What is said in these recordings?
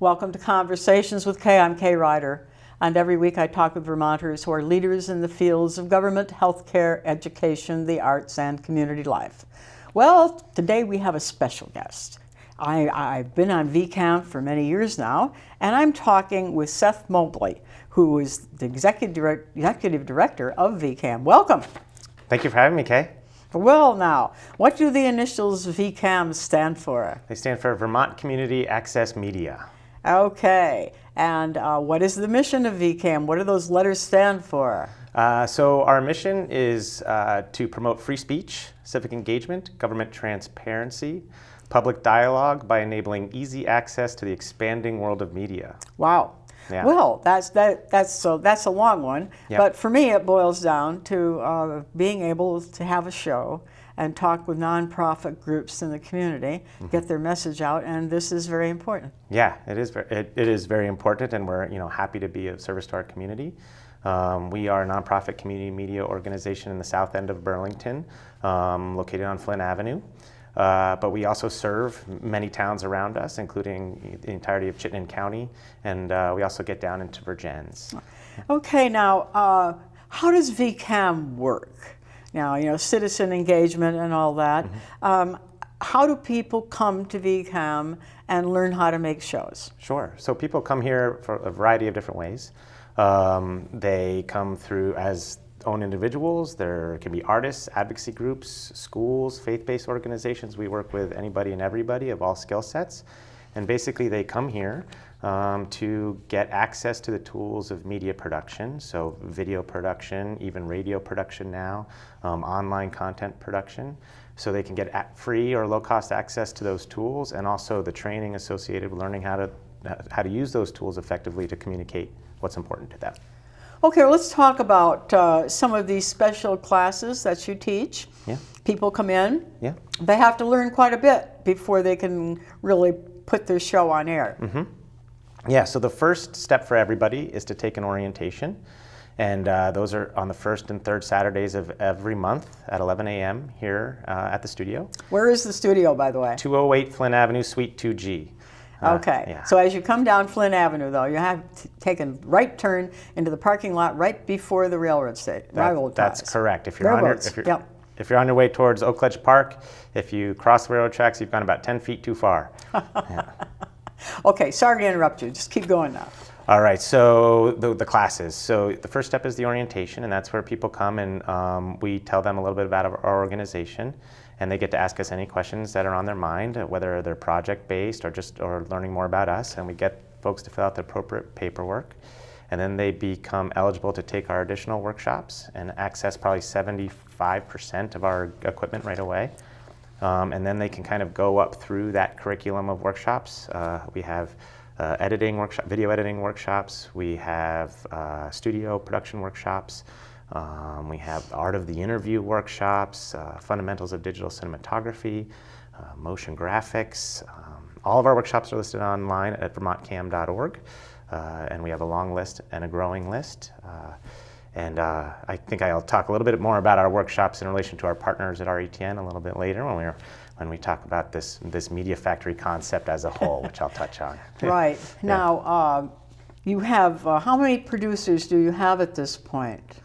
Welcome to Conversations with Kay. I'm Kay Ryder, and every week I talk with Vermonters who are leaders in the fields of government, healthcare, education, the arts, and community life. Well, today we have a special guest. I've been on VCAM for many years now, and I'm talking with Seth Mobley, who is the Executive Director of VCAM. Welcome. Thank you for having me, Kay. Well now, what do the initials VCAM stand for? They stand for Vermont Community Access Media. Okay, and what is the mission of VCAM? What do those letters stand for? So our mission is to promote free speech, civic engagement, government transparency, public dialogue by enabling easy access to the expanding world of media. Wow. Yeah. Well, that's a long one, Yep. but for me it boils down to being able to have a show and talk with nonprofit groups in the community, get their message out, and this is very important. Yeah, it is very important, and we're happy to be of service to our community. We are a nonprofit community media organization in the south end of Burlington, located on Flint Avenue. But we also serve many towns around us, including the entirety of Chittenden County, and we also get down into Virgins. Okay, now, how does VCAM work? Now, citizen engagement and all that. How do people come to VCAM and learn how to make shows? Sure. So people come here for a variety of different ways. They come through as own individuals. There can be artists, advocacy groups, schools, faith-based organizations. We work with anybody and everybody of all skill sets. And basically they come here to get access to the tools of media production, so video production, even radio production now, online content production, so they can get free or low-cost access to those tools, and also the training associated with learning how to use those tools effectively to communicate what's important to them. Okay, well, let's talk about some of these special classes that you teach. Yeah. People come in. Yeah. They have to learn quite a bit before they can really put their show on air. Mm-hmm. Yeah, so the first step for everybody is to take an orientation, and those are on the first and third Saturdays of every month at 11 a.m. here at the studio. Where is the studio, by the way? 208 Flint Avenue, Suite 2G. Okay, Yeah. So as you come down Flint Avenue, though, you have to take a right turn into the parking lot right before the railroad station. That's correct. If you're if you're on your way towards Oak Ledge Park, if you cross the railroad tracks, you've gone about 10 feet too far. Yeah. Okay, sorry to interrupt you. Just keep going now. All right, so the classes. So the first step is the orientation, and that's where people come and we tell them a little bit about our organization, and they get to ask us any questions that are on their mind, whether they're project-based or learning more about us, and we get folks to fill out the appropriate paperwork. And then they become eligible to take our additional workshops and access probably 75% of our equipment right away. And then they can kind of go up through that curriculum of workshops. We have video editing workshops. We have studio production workshops. We have art of the interview workshops, fundamentals of digital cinematography, motion graphics. All of our workshops are listed online at vermontcam.org. And we have a long list and a growing list. And I think I'll talk a little bit more about our workshops in relation to our partners at RETN a little bit later when we talk about this media factory concept as a whole, which I'll touch on. Right. Yeah. Now, you have, how many producers do you have at this point?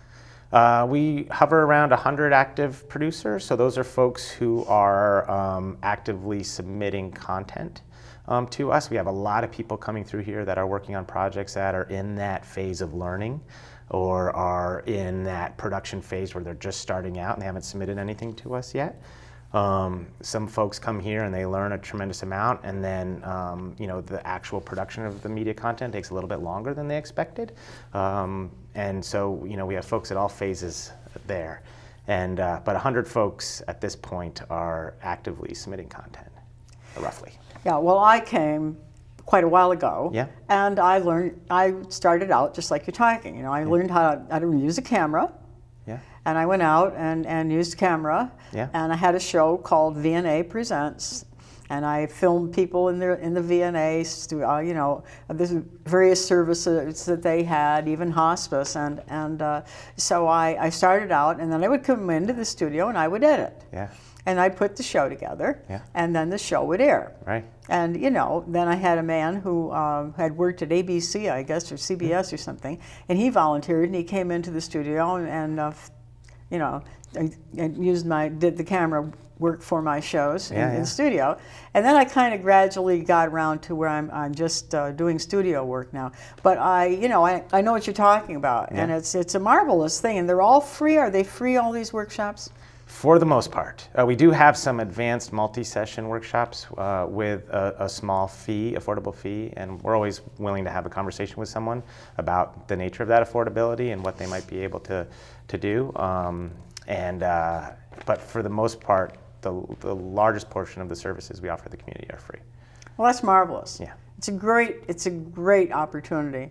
We hover around 100 active producers, so those are folks who are actively submitting content to us. We have a lot of people coming through here that are working on projects that are in that phase of learning or are in that production phase where they're just starting out and they haven't submitted anything to us yet. Some folks come here and they learn a tremendous amount, and then the actual production of the media content takes a little bit longer than they expected. And so we have folks at all phases there. And but 100 folks at this point are actively submitting content, roughly. Yeah, well, I came quite a while ago, Yeah. and I started out just like you're talking. I learned how to use a camera, Yeah. and I went out and used camera, Yeah. and I had a show called VNA Presents, and I filmed people in the VNA, there's various services that they had, even hospice, and so I started out, and then I would come into the studio and I would edit. Yeah. and I'd put the show together, Yeah. and then the show would air. Right. And, you know, then I had a man who had worked at ABC, I guess, or CBS or something, and he volunteered, and he came into the studio and you know, did the camera work for my shows in the studio. And then I kind of gradually got around to where I'm just doing studio work now. But I know what you're talking about, and it's a marvelous thing. And they're all free. Are they free, all these workshops? For the most part. We do have some advanced multi-session workshops with a small fee, affordable fee, and we're always willing to have a conversation with someone about the nature of that affordability and what they might be able to do. But for the most part, the largest portion of the services we offer the community are free. Well, that's marvelous. Yeah. It's a great opportunity.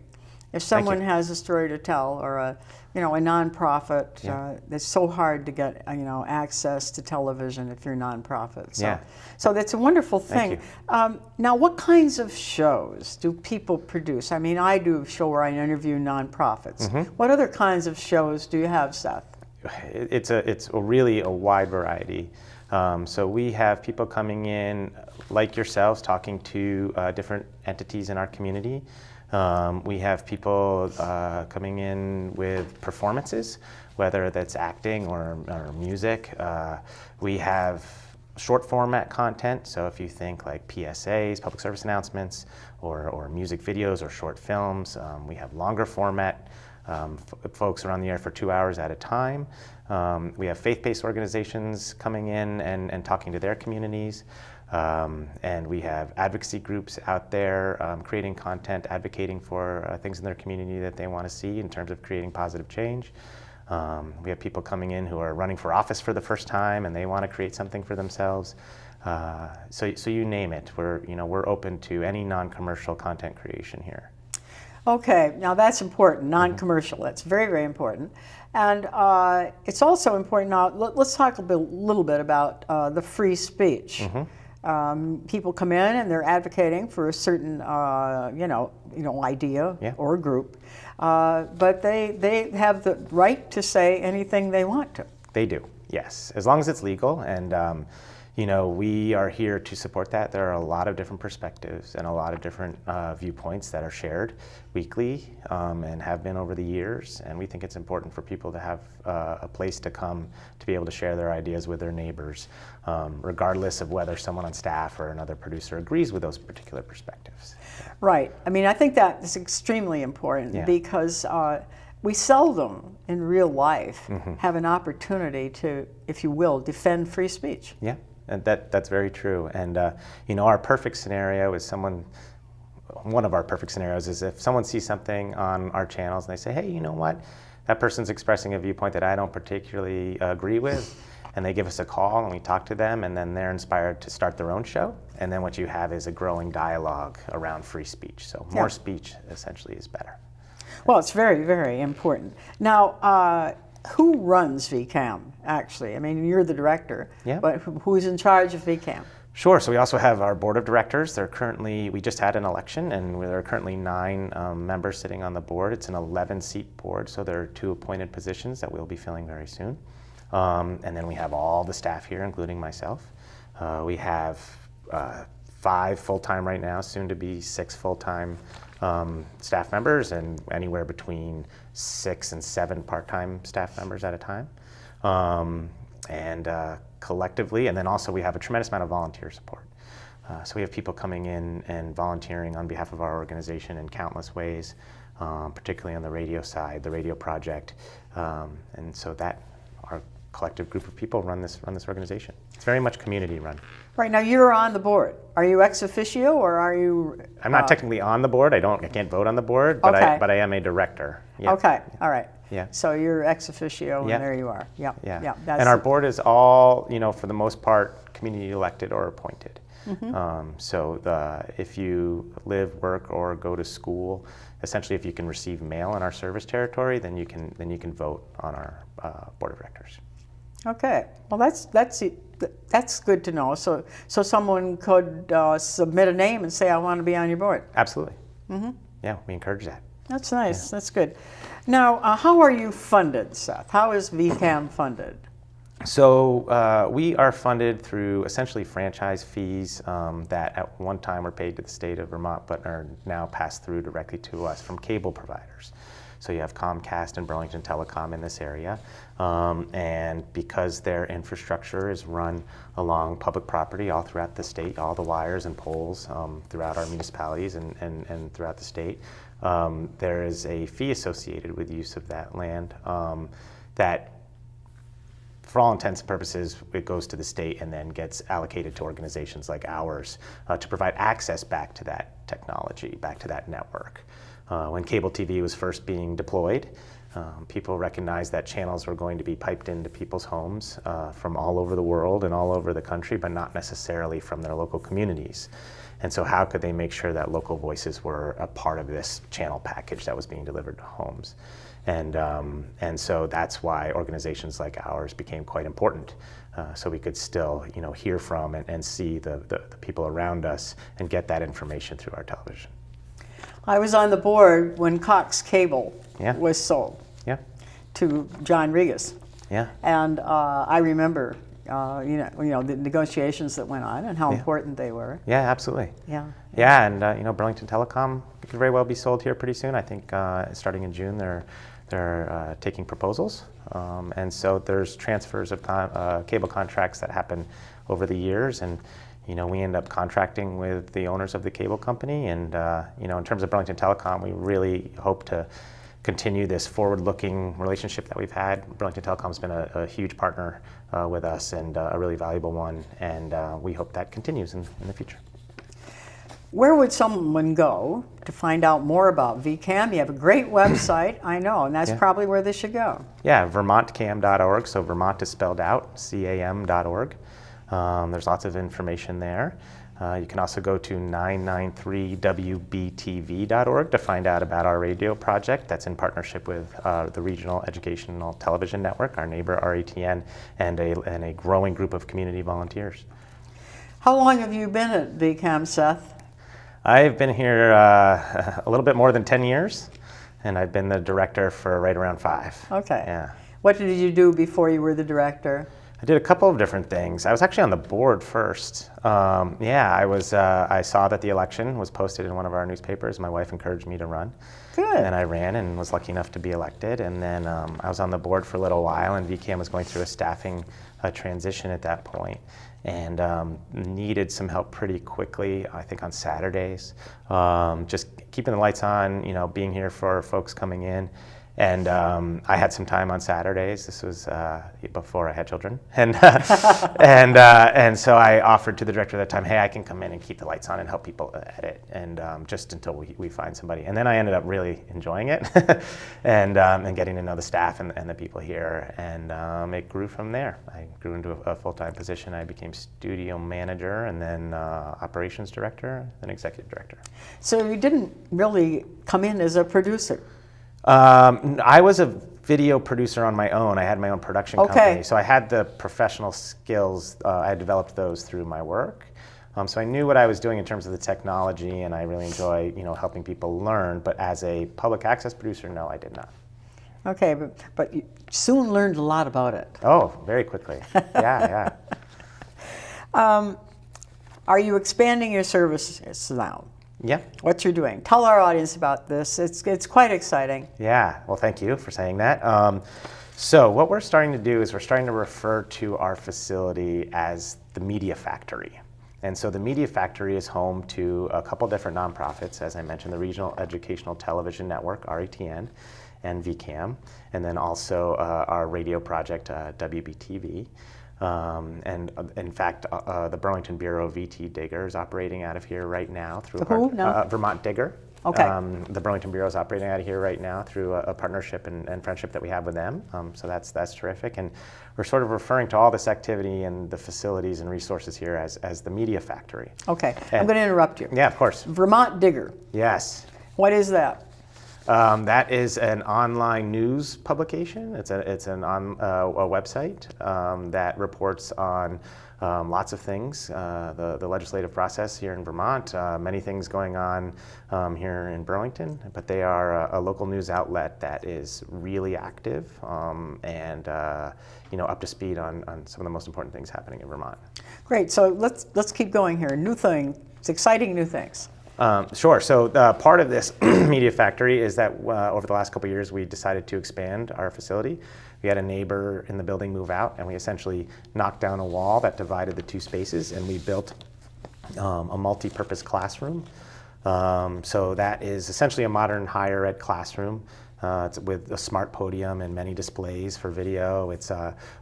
If someone has a story to tell, or a nonprofit, it's so hard to get access to television if you're a nonprofit. So that's a wonderful thing. Now, what kinds of shows do people produce? I mean, I do a show where I interview nonprofits. What other kinds of shows do you have, Seth? It's really a wide variety. So we have people coming in like yourselves, talking to different entities in our community. We have people coming in with performances, whether that's acting or music. We have short format content, so if you think like PSAs, public service announcements, or music videos or short films. We have longer format. Folks are on the air for 2 hours at a time. We have faith-based organizations coming in and talking to their communities. And we have advocacy groups out there creating content, advocating for things in their community that they want to see in terms of creating positive change. We have people coming in who are running for office for the first time and they want to create something for themselves. So you name it. We're open to any non-commercial content creation here. Okay, now that's important, non-commercial. That's very, very important. And it's also important now, let's talk a little bit about the free speech. People come in and they're advocating for a certain, idea or group, but they have the right to say anything they want to. They do, yes, as long as it's legal. And we are here to support that. There are a lot of different perspectives and a lot of different viewpoints that are shared weekly and have been over the years. And we think it's important for people to have a place to come to be able to share their ideas with their neighbors, regardless of whether someone on staff or another producer agrees with those particular perspectives. Right. I mean, I think that is extremely important because we seldom in real life have an opportunity to, if you will, defend free speech. Yeah. And that's very true. And our perfect scenario is one of our perfect scenarios is if someone sees something on our channels and they say, hey, you know what, that person's expressing a viewpoint that I don't particularly agree with, and they give us a call and we talk to them, and then they're inspired to start their own show. And then what you have is a growing dialogue around free speech. So more speech essentially is better. Well, it's very, very important. Now, who runs VCAM, actually? I mean, you're the director, but who's in charge of VCAM? Sure. So we also have our board of directors. We just had an election, and there are currently 9 members sitting on the board. It's an 11-seat board, so there are 2 appointed positions that we'll be filling very soon. And then we have all the staff here, including myself. We have 5 full-time right now, soon to be 6 full-time staff members, and anywhere between 6 and 7 part-time staff members at a time. And collectively, and then also we have a tremendous amount of volunteer support. So we have people coming in and volunteering on behalf of our organization in countless ways, particularly on the radio side, the radio project, and so that our collective group of people run this organization. It's very much community run. Right, now you're on the board. Are you ex officio or are you? I'm not technically on the board. I can't vote on the board, but I am a director. Yeah. Okay, all right. Yeah. So you're ex officio, and there you are. Yeah. And our board is all, for the most part, community elected or appointed. If you live, work, or go to school, essentially, if you can receive mail in our service territory, then you can vote on our board of directors. Okay. Well, that's good to know. So someone could submit a name and say, I want to be on your board. Absolutely. Yeah, we encourage that. That's nice. Yeah. That's good. Now, how are you funded, Seth? How is VCAM funded? So we are funded through essentially franchise fees that at one time were paid to the state of Vermont, but are now passed through directly to us from cable providers. So you have Comcast and Burlington Telecom in this area, and because their infrastructure is run along public property all throughout the state, all the wires and poles throughout our municipalities and throughout the state, there is a fee associated with use of that land that, for all intents and purposes, it goes to the state and then gets allocated to organizations like ours to provide access back to that technology, back to that network. When cable TV was first being deployed, people recognized that channels were going to be piped into people's homes from all over the world and all over the country, but not necessarily from their local communities. And so how could they make sure that local voices were a part of this channel package that was being delivered to homes? And so that's why organizations like ours became quite important. So we could still, hear from and see the people around us and get that information through our television. I was on the board when Cox Cable Yeah. was sold Yeah. to John Regas. Yeah. And I remember, the negotiations that went on and how important they were. Yeah, absolutely. Yeah. Yeah, and Burlington Telecom could very well be sold here pretty soon. I think starting in June they're taking proposals, and so there's transfers of cable contracts that happen over the years, and we end up contracting with the owners of the cable company. And in terms of Burlington Telecom, we really hope to continue this forward-looking relationship that we've had. Burlington Telecom's been a huge partner with us and a really valuable one, and we hope that continues in the future. Where would someone go to find out more about VCAM? You have a great website, I know, and that's probably where they should go. Yeah, vermontcam.org, so Vermont is spelled out, CAM.org. There's lots of information there. You can also go to 993WBTV.org to find out about our radio project that's in partnership with the Regional Educational Television Network, our neighbor RETN, and a growing group of community volunteers. How long have you been at VCAM, Seth? I've been here a little bit more than 10 years, and I've been the director for right around 5. Okay. Yeah. What did you do before you were the director? I did a couple of different things. I was actually on the board first. I saw that the election was posted in one of our newspapers. My wife encouraged me to run. Good. And I ran and was lucky enough to be elected. And then I was on the board for a little while, and VCAM was going through a staffing transition at that point, and needed some help pretty quickly, I think on Saturdays. Just keeping the lights on, being here for folks coming in. And I had some time on Saturdays. This was before I had children, and so I offered to the director at the time, "Hey, I can come in and keep the lights on and help people edit, and just until we find somebody." And then I ended up really enjoying it, and getting to know the staff and the people here, and it grew from there. I grew into a full-time position. I became studio manager, and then operations director, then executive director. So you didn't really come in as a producer? I was a video producer on my own. I had my own production company, so I had the professional skills. I had developed those through my work, so I knew what I was doing in terms of the technology, and I really enjoy, helping people learn. But as a public access producer, no, I did not. Okay, but you soon learned a lot about it. Oh, very quickly. Yeah. Are you expanding your services now? Yeah. What you're doing. Tell our audience about this. It's quite exciting. Yeah. Well, thank you for saying that. So what we're starting to do is we're starting to refer to our facility as the Media Factory. And so the Media Factory is home to a couple different nonprofits, as I mentioned, the Regional Educational Television Network, RETN, and VCAM, and then also our radio project, WBTV. And in fact, the Burlington Bureau of VT Digger is operating out of here right now through Vermont Digger. Okay. The Burlington Bureau is operating out of here right now through a partnership and friendship that we have with them. So that's terrific. And we're sort of referring to all this activity and the facilities and resources here as the Media Factory. Okay. I'm going to interrupt you. Yeah, of course. Vermont Digger. Yes. What is that? That is an online news publication. It's a website that reports on lots of things, the legislative process here in Vermont, many things going on here in Burlington, but they are a local news outlet that is really active and up to speed on some of the most important things happening in Vermont. Great. So let's keep going here. New thing. It's exciting new things. Sure. So part of this media factory is that over the last couple of years, we decided to expand our facility. We had a neighbor in the building move out, and we essentially knocked down a wall that divided the two spaces, and we built a multi-purpose classroom. So that is essentially a modern higher ed classroom. It's with a smart podium and many displays for video. It's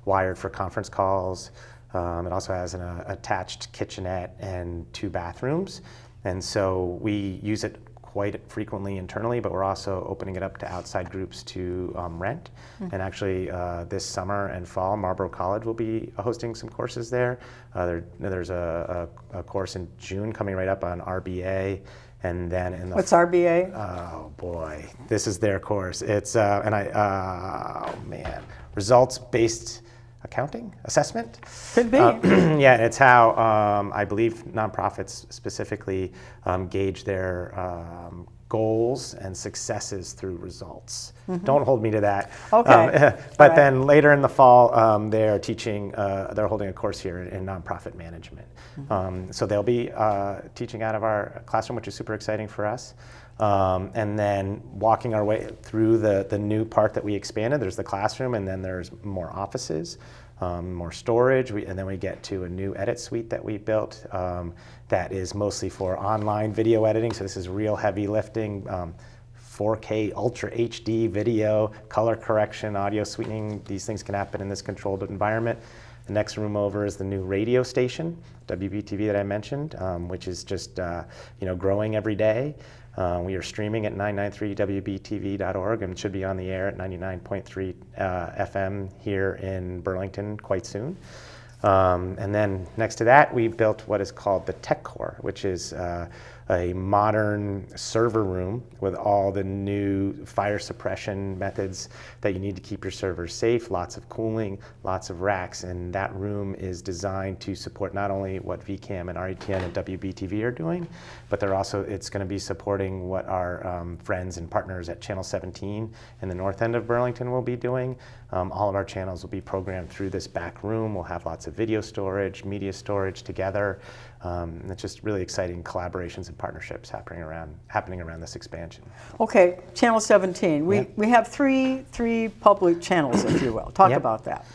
wired for conference calls. It also has an attached kitchenette and 2 bathrooms. And so we use it quite frequently internally, but we're also opening it up to outside groups to rent. And actually this summer and fall, Marlborough College will be hosting some courses there. There's a course in June coming right up on RBA. And then in the What's RBA? Oh boy, this is their course. It's results-based accounting assessment. Could be. Yeah, it's how I believe nonprofits specifically gauge their goals and successes through results. Don't hold me to that. Okay. But right. then later in the fall, they're teaching. They're holding a course here in nonprofit management. So they'll be teaching out of our classroom, which is super exciting for us. And then walking our way through the new part that we expanded. There's the classroom, and then there's more offices, more storage, and then we get to a new edit suite that we built that is mostly for online video editing. So this is real heavy lifting, 4K Ultra HD video, color correction, audio sweetening. These things can happen in this controlled environment. The next room over is the new radio station, WBTV that I mentioned, which is just growing every day. We are streaming at 993wbtv.org and should be on the air at 99.3 FM here in Burlington quite soon. And then next to that, we built what is called the Tech Core, which is a modern server room with all the new fire suppression methods that you need to keep your servers safe, lots of cooling, lots of racks, and that room is designed to support not only what VCAM and RETN and WBTV are doing, but it's going to be supporting what our friends and partners at Channel 17 in the north end of Burlington will be doing. All of our channels will be programmed through this back room. We'll have lots of video storage, media storage together. And it's just really exciting collaborations and partnerships happening around this expansion. Okay, Channel 17. We have three public channels, if you will. Talk about that.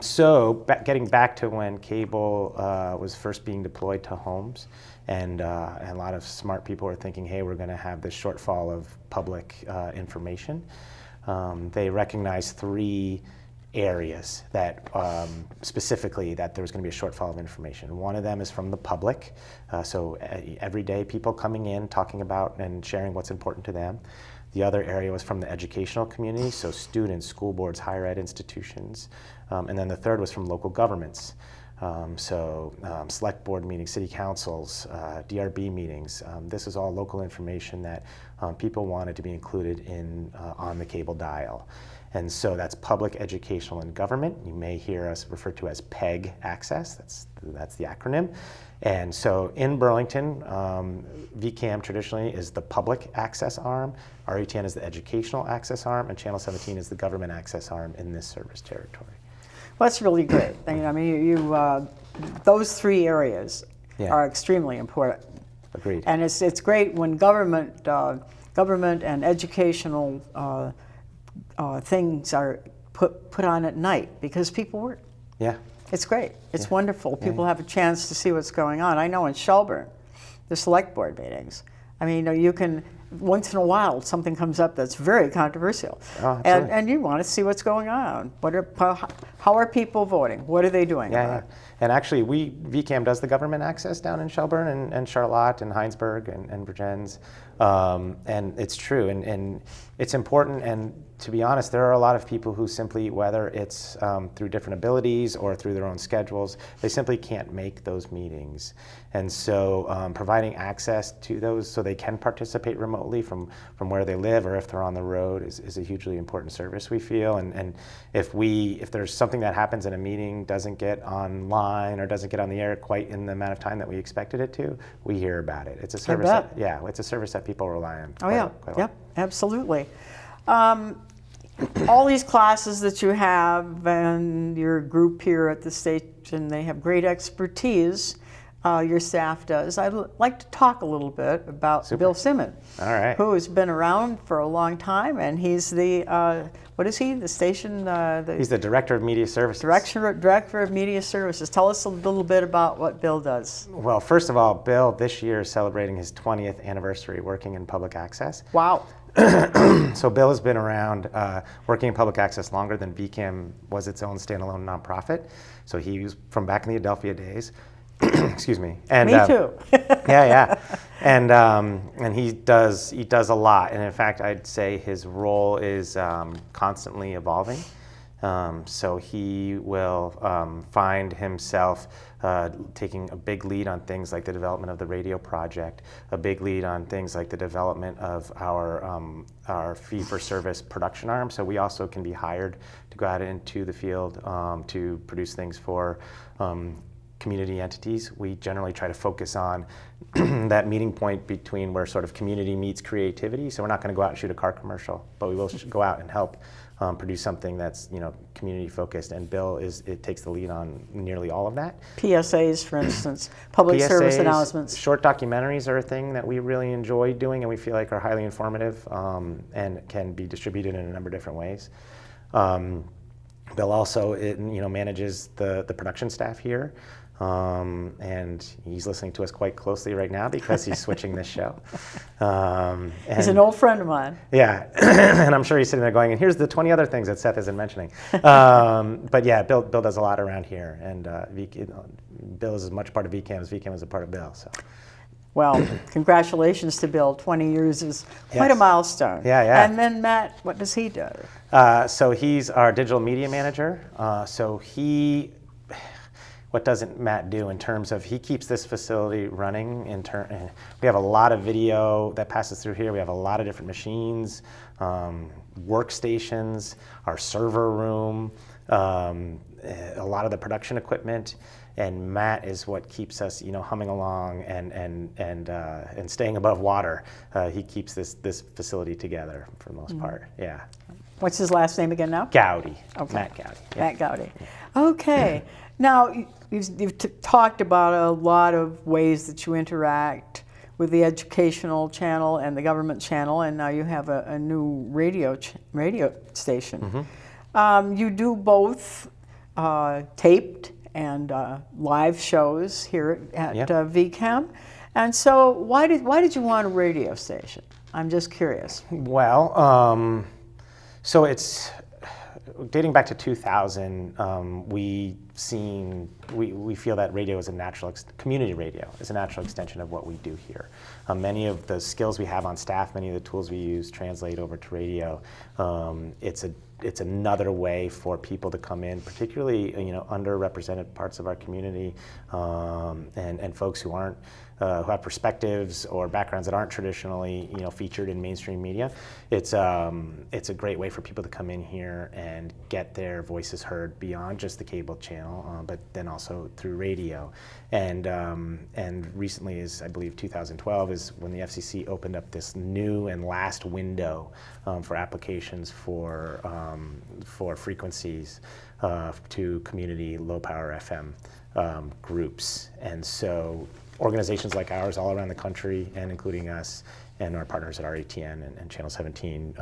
So getting back to when cable was first being deployed to homes, and a lot of smart people were thinking, hey, we're going to have this shortfall of public information. They recognized 3 areas that specifically that there was going to be a shortfall of information. One of them is from the public, so everyday people coming in, talking about and sharing what's important to them. The other area was from the educational community, so students, school boards, higher ed institutions. And then the third was from local governments. Select board meetings, city councils, DRB meetings. This is all local information that people wanted to be included in on the cable dial. And so that's public, educational, and government. You may hear us refer to as PEG access. That's the acronym. And so in Burlington, VCAM traditionally is the public access arm, RETN is the educational access arm, and Channel 17 is the government access arm in this service territory. Well, that's really great. I mean, those 3 areas are extremely important. Agreed. And it's great when government and educational things are put on at night because people work. Yeah. It's great. It's wonderful. People have a chance to see what's going on. I know in Shelburne, the select board meetings, I mean, you can, once in a while, something comes up that's very controversial. Oh, and you want to see what's going on. How are people voting? What are they doing about it? And actually, VCAM does the government access down in Shelburne and Charlotte and Heinsberg and Virgins. And it's true, and it's important. And to be honest, there are a lot of people who simply, whether it's through different abilities or through their own schedules, they simply can't make those meetings. And so providing access to those so they can participate remotely from where they live, or if they're on the road, is a hugely important service, we feel. And if there's something that happens in a meeting, doesn't get online or doesn't get on the air quite in the amount of time that we expected it to, we hear about it. It's a service it's a service that people rely on. Quite a lot. Absolutely. All these classes that you have and your group here at the station, they have great expertise. Your staff does. I'd like to talk a little bit about Bill Simmon, all right, who has been around for a long time, and he's the what is he? The station. He's the Director of Media Services. Director of Media Services. Tell us a little bit about what Bill does. Well, first of all, Bill this year is celebrating his 20th anniversary working in public access. Wow. So Bill has been around working in public access longer than VCAM was its own standalone nonprofit. So he was from back in the Adelphia days. Excuse me. And, me too. yeah. And he does a lot. And in fact, I'd say his role is constantly evolving. So he will find himself taking a big lead on things like the development of the radio project, a big lead on things like the development of our fee-for-service production arm. So we also can be hired to go out into the field to produce things for community entities. We generally try to focus on that meeting point between where sort of community meets creativity. So we're not going to go out and shoot a car commercial, but we will go out and help produce something that's community focused. And Bill takes the lead on nearly all of that. PSAs, for instance, public service announcements. Short documentaries are a thing that we really enjoy doing, and we feel like are highly informative and can be distributed in a number of different ways. Bill also manages the production staff here. And he's listening to us quite closely right now because he's switching this show. He's an old friend of mine. Yeah, and I'm sure he's sitting there going, and here's the 20 other things that Seth isn't mentioning. But yeah, Bill does a lot around here, and Bill is as much part of VCAM as VCAM is a part of Bill. So. Well, congratulations to Bill. 20 years is quite a milestone. Yeah. And then Matt, what does he do? So he's our digital media manager. What doesn't Matt do in terms of he keeps this facility running? We have a lot of video that passes through here. We have a lot of different machines, workstations, our server room, a lot of the production equipment. And Matt is what keeps us, humming along and staying above water. He keeps this facility together for the most part. Yeah. What's his last name again now? Goudey. Okay. Matt Goudey. Yeah. Matt Goudey. Okay. Now, you've talked about a lot of ways that you interact with the educational channel and the government channel, and now you have a new radio station. Mm-hmm. You do both taped and live shows here at VCAM. And so why did you want a radio station? I'm just curious. Well, so it's dating back to 2000. We feel that radio is community radio is a natural extension of what we do here. Many of the skills we have on staff, many of the tools we use translate over to radio. It's another way for people to come in, particularly underrepresented parts of our community, and folks who aren't who have perspectives or backgrounds that aren't traditionally featured in mainstream media. It's a great way for people to come in here and get their voices heard beyond just the cable channel, but then also through radio. And recently, is I believe 2012, is when the FCC opened up this new and last window for applications for frequencies to community low power FM groups. And so organizations like ours all around the country, and including us and our partners at RATN and Channel 17,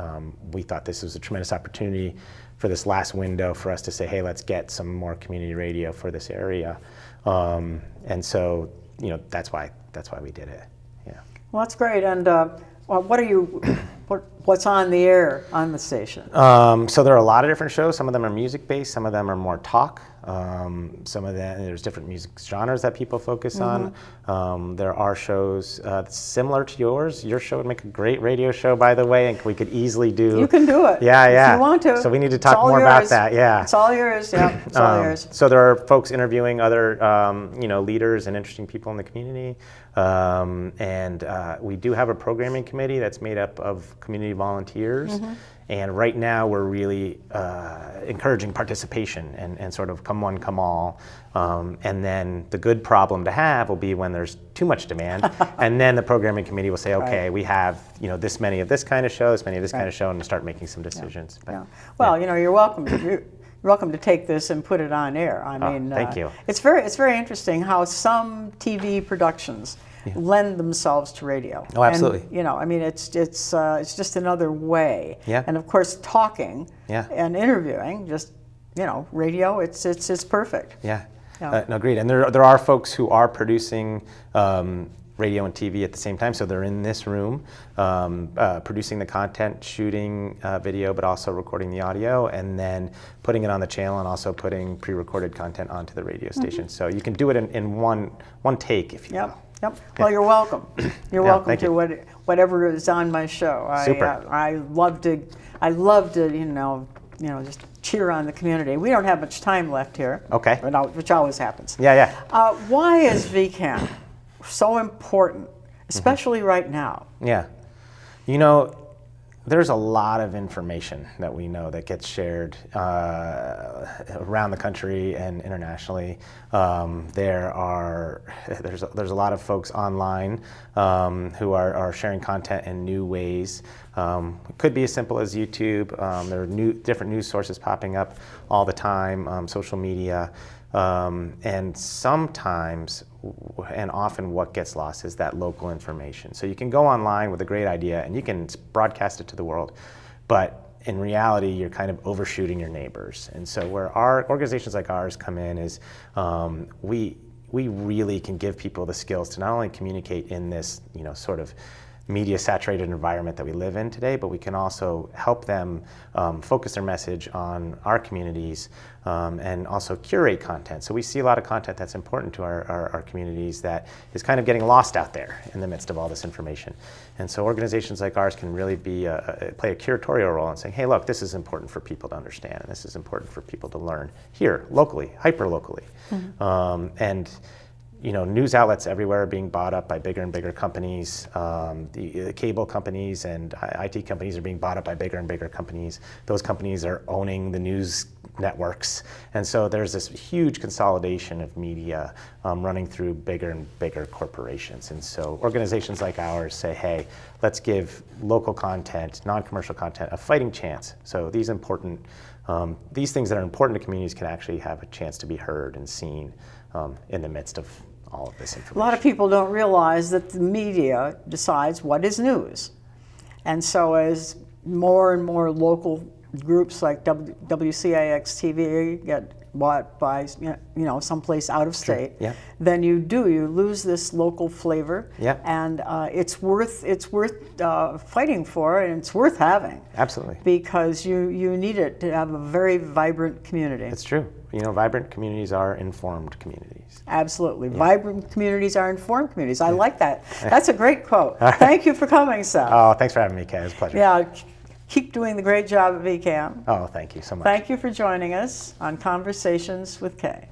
we thought this was a tremendous opportunity for this last window for us to say, hey, let's get some more community radio for this area. And so, that's why we did it. Yeah. Well, that's great. And what's on the air on the station? So there are a lot of different shows. Some of them are music-based. Some of them are more talk. Some of that, there's different music genres that people focus on. There are shows similar to yours. Your show would make a great radio show, by the way, and we could easily do. You can do it. Yeah. If you want to. So we need to talk more about that. Yeah. It's all yours. Yeah. It's all yours. So there are folks interviewing other, leaders and interesting people in the community, and we do have a programming committee that's made up of community volunteers. And right now we're really encouraging participation and sort of come one, come all. And then the good problem to have will be when there's too much demand. And then the programming committee will say, okay, we have this many of this kind of show, this many of this kind of show, and start making some decisions. Yeah. Well, you're welcome. You're welcome to take this and put it on air. I mean, thank you. It's very interesting how some TV productions lend themselves to radio. Oh, absolutely. And, it's just another way. Yeah. And of course, talking Yeah. and interviewing, just radio. It's perfect. Yeah. Yeah. No, agreed. And there are folks who are producing radio and TV at the same time. So they're in this room producing the content, shooting video, but also recording the audio, and then putting it on the channel, and also putting pre-recorded content onto the radio station. So you can do it in one take, if you will. Yep. Well, you're welcome. You're welcome to you. whatever is on my show. Super. I love to just cheer on the community. We don't have much time left here. Okay. Which always happens. Yeah. Why is VCAM so important, especially right now? Yeah. There's a lot of information that we know that gets shared around the country and internationally. There's a lot of folks online who are sharing content in new ways. It could be as simple as YouTube. There are different news sources popping up all the time, social media. And sometimes, and often, what gets lost is that local information. So you can go online with a great idea and you can broadcast it to the world, but in reality, you're kind of overshooting your neighbors. And so where our organizations like ours come in is we really can give people the skills to not only communicate in this sort of media-saturated environment that we live in today, but we can also help them focus their message on our communities and also curate content. So we see a lot of content that's important to our communities that is kind of getting lost out there in the midst of all this information. And so organizations like ours can really play a curatorial role in saying, hey, look, this is important for people to understand, and this is important for people to learn here, locally, hyper-locally. And news outlets everywhere are being bought up by bigger and bigger companies. The cable companies and IT companies are being bought up by bigger and bigger companies. Those companies are owning the news networks. And so there's this huge consolidation of media running through bigger and bigger corporations. And so organizations like ours say, hey, let's give local content, non-commercial content, a fighting chance. So these things that are important to communities can actually have a chance to be heard and seen in the midst of all of this information. A lot of people don't realize that the media decides what is news. And so as more and more local groups like WCAX TV get bought by someplace out of state, Yeah. then you lose this local flavor. Yeah. And it's worth fighting for, and it's worth having. Absolutely. Because you need it to have a very vibrant community. It's true. Vibrant communities are informed communities. Absolutely. Yeah. Vibrant communities are informed communities. I like that. That's a great quote. Thank you for coming, Seth. Oh, thanks for having me, Kay. It was a pleasure. Yeah. Keep doing the great job at VCAM. Oh, thank you so much. Thank you for joining us on Conversations with Kay.